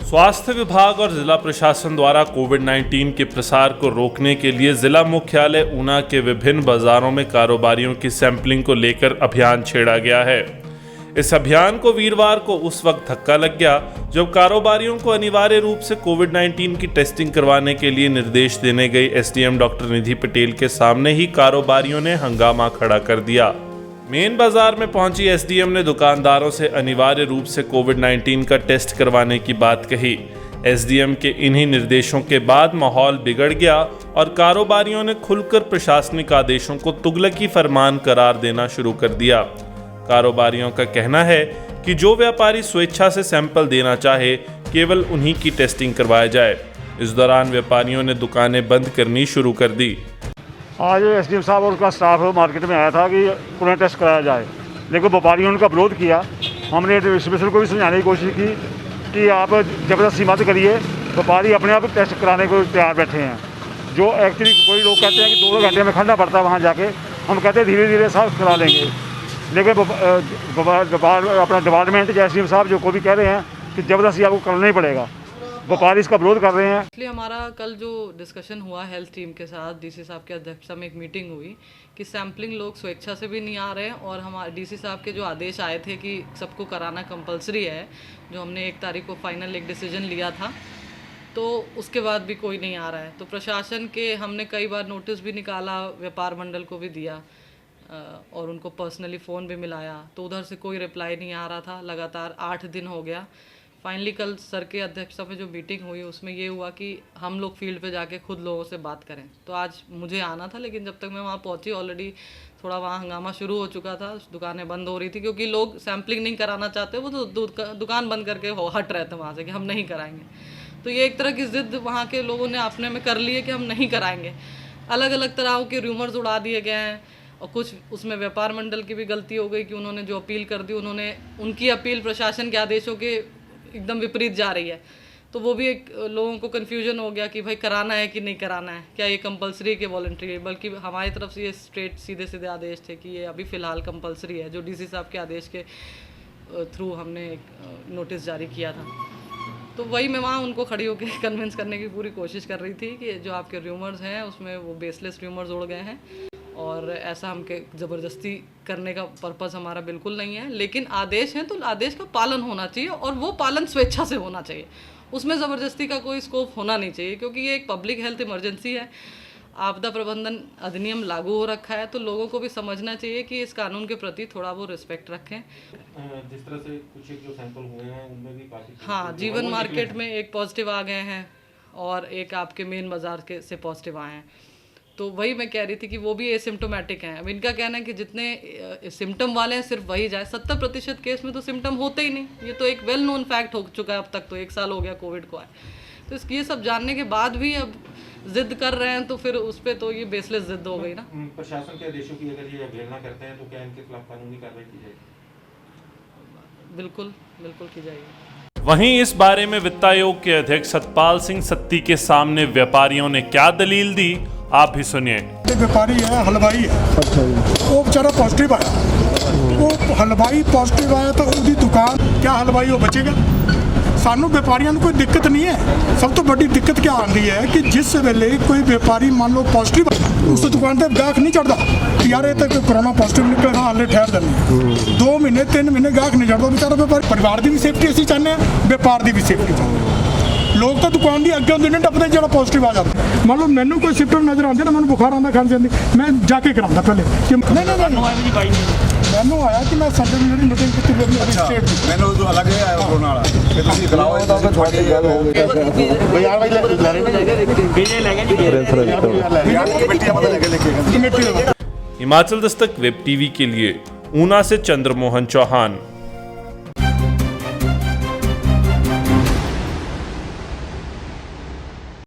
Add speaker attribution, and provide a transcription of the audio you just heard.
Speaker 1: स्वास्थ्य विभाग और जिला प्रशासन द्वारा कोविड-19 के प्रसार को रोकने के लिए जिला मुख्यालय ऊना के विभिन्न बाजारों में कारोबारियों की सैंपलिंग को लेकर अभियान छेड़ा गया है। इस अभियान को वीरवार को उस वक्त धक्का लग गया जब कारोबारियों को अनिवार्य रूप से कोविड-19 की टेस्टिंग करवाने के लिए निर्देश देने गई एसडीएम डॉक्टर निधि पटेल के सामने ही कारोबारियों ने हंगामा खड़ा कर दिया। मेन बाजार में पहुंची एसडीएम ने दुकानदारों से अनिवार्य रूप से कोविड-19 का टेस्ट करवाने की बात कही। एसडीएम के इन्हीं निर्देशों के बाद माहौल बिगड़ गया और कारोबारियों ने खुलकर प्रशासनिक आदेशों को तुगलकी फरमान करार देना शुरू कर दिया। कारोबारियों का कहना है कि जो व्यापारी स्वेच्छा से सैंपल देना चाहे केवल उन्हीं की टेस्टिंग करवाया जाए। इस दौरान व्यापारियों ने दुकानें बंद करनी शुरू कर दी।
Speaker 2: आज एसडीएम साहब और उसका स्टाफ मार्केट में आया था कि कोरोना टेस्ट कराया जाए, लेकिन व्यापारियों ने उनका विरोध किया। हमने डिस्ट्रीब्यूटर को भी समझाने की कोशिश की कि आप ज़बरदस्ती मत करिए, व्यापारी अपने आप टेस्ट कराने को तैयार बैठे हैं। जो एक्चुअली कोई लोग कहते हैं कि 2-2 घंटे में खड़ना पड़ता है वहाँ जाके, हम कहते हैं धीरे धीरे सब करा लेंगे, लेकिन अपना डिपार्टमेंट या एसडीएम साहब जो को भी कह रहे हैं कि ज़बरदस्ती आपको करना ही पड़ेगा, व्यापारी इसका विरोध कर रहे हैं।
Speaker 3: इसलिए हमारा कल जो डिस्कशन हुआ हेल्थ टीम के साथ, डीसी साहब की अध्यक्षता में एक मीटिंग हुई कि सैम्पलिंग लोग स्वेच्छा से भी नहीं आ रहे हैं और हमारे डीसी साहब के जो आदेश आए थे कि सबको कराना कंपलसरी है, जो हमने 1 तारीख को फाइनल एक डिसीजन लिया था, तो उसके बाद भी कोई नहीं आ रहा है। तो प्रशासन के हमने कई बार नोटिस भी निकाला, व्यापार मंडल को भी दिया और उनको पर्सनली फ़ोन भी मिलाया, तो उधर से कोई रिप्लाई नहीं आ रहा था। लगातार 8 दिन हो गया। फाइनली कल सर के अध्यक्षता में जो मीटिंग हुई उसमें ये हुआ कि हम लोग फील्ड पे जाके खुद लोगों से बात करें। तो आज मुझे आना था, लेकिन जब तक मैं वहाँ पहुँची ऑलरेडी थोड़ा वहाँ हंगामा शुरू हो चुका था, दुकानें बंद हो रही थी क्योंकि लोग सैम्पलिंग नहीं कराना चाहते, वो तो दुकान बंद करके हट रहे थे वहाँ से कि हम नहीं कराएंगे। तो ये एक तरह की ज़िद वहाँ के लोगों ने अपने में कर ली है कि हम नहीं कराएंगे। अलग अलग तरह के रूमर्स उड़ा दिए गए हैं और कुछ उसमें व्यापार मंडल की भी गलती हो गई कि उन्होंने जो अपील कर दी, उन्होंने उनकी अपील प्रशासन के आदेशों के एकदम विपरीत जा रही है, तो वो भी एक लोगों को कन्फ्यूजन हो गया कि भाई कराना है कि नहीं कराना है, क्या ये कंपलसरी है कि वॉलंटरी है। बल्कि हमारी तरफ से ये स्ट्रेट सीधे आदेश थे कि ये अभी फ़िलहाल कंपलसरी है, जो डीसी साहब के आदेश के थ्रू हमने एक नोटिस जारी किया था। तो वही मैं वहाँ उनको खड़ी होकर कन्विंस करने की पूरी कोशिश कर रही थी कि जो आपके र्यूमर्स हैं उसमें वो बेसलेस र्यूमर्स उड़ गए हैं और ऐसा हमके ज़बरदस्ती करने का पर्पज़ हमारा बिल्कुल नहीं है। लेकिन आदेश हैं तो आदेश का पालन होना चाहिए और वो पालन स्वेच्छा से होना चाहिए, उसमें ज़बरदस्ती का कोई स्कोप होना नहीं चाहिए, क्योंकि ये एक पब्लिक हेल्थ इमरजेंसी है। आपदा प्रबंधन अधिनियम लागू हो रखा है, तो लोगों को भी समझना चाहिए कि इस कानून के प्रति थोड़ा वो रिस्पेक्ट रखें।
Speaker 4: जिस तरह से कुछ जो सैंपल हुए हैं उनमें भी काफ़ी,
Speaker 3: हाँ, जीवन मार्केट में एक पॉजिटिव आ गए हैं और एक आपके मेन बाज़ार के से पॉजिटिव आए हैं। तो वही मैं कह रही थी कि वो भी एसिम्टोमेटिक हैं। अब इनका कहना है कि जितने सिम्टम वाले हैं सिर्फ वही जाए। 70% केस में तो सिम्टम होते ही नहीं, ये तो एक वेल नोन फैक्ट हो चुका है अब तक, तो 1 साल हो गया कोविड को आए। तो ये सब जानने के बाद भी अब जिद कर रहे हैं, तो फिर उस पर तो ये बेसलेस जिद हो गई ना।
Speaker 4: प्रशासन के आदेशों की अगर ये अवहेलना करते हैं तो क्या इनके खिलाफ कानूनी कार्रवाई की जाएगी?
Speaker 3: बिल्कुल की जाएगी।
Speaker 1: वहीं इस बारे में वित्त आयोग के अध्यक्ष सतपाल सिंह सत्ती के सामने व्यापारियों ने क्या दलील दी, आप भी सुनिए।
Speaker 5: व्यापारी है, हलवाई है, वो बेचारा पॉजिटिव आया, वो हलवाई पॉजिटिव आया तो उसकी दुकान क्या हलवाई वो बचेगा? सानू व्यापारियों को कोई दिक्कत नहीं है। सब तो बड़ी दिक्कत क्या आती है कि जिस वेले कोई व्यापारी मान लो पॉजिटिव उस दुकान पर गाहक नहीं चढ़ता कि यार ये तो कोरोना पॉजिटिव निकलेगा, हाले ठहर देने 2 महीने 3 महीने गाहक नहीं चढ़ता। बेचारा व्यापारी परिवार की भी सेफ्टी असी चाहते हैं, व्यापार की भी सेफ्टी चाहते हैं। लोग तो दुकान की अगे होंगे टपते जो पॉजिटिव आ जाता। मान लो मैनू कोई सिम्टम नजर आते ना, मैं बुखार आता खाने जाती, मैं जाके कराता पहले मैनू आया कि मैं संडे में मीटिंग की
Speaker 6: मैनू जो अलग है कोरोना वाला कि ਤੁਸੀਂ ਖਲਾਓ ਇਹਦਾ ਫਿਰ ਤੁਹਾਡੀ ਗੱਲ ਹੋ ਗਈ ਬਾਜ਼ਾਰ ਵਾਲੇ ਲੈ ਰਹੇ
Speaker 1: हिमाचल दस्तक वेब टीवी के लिए ऊना से चंद्रमोहन चौहान।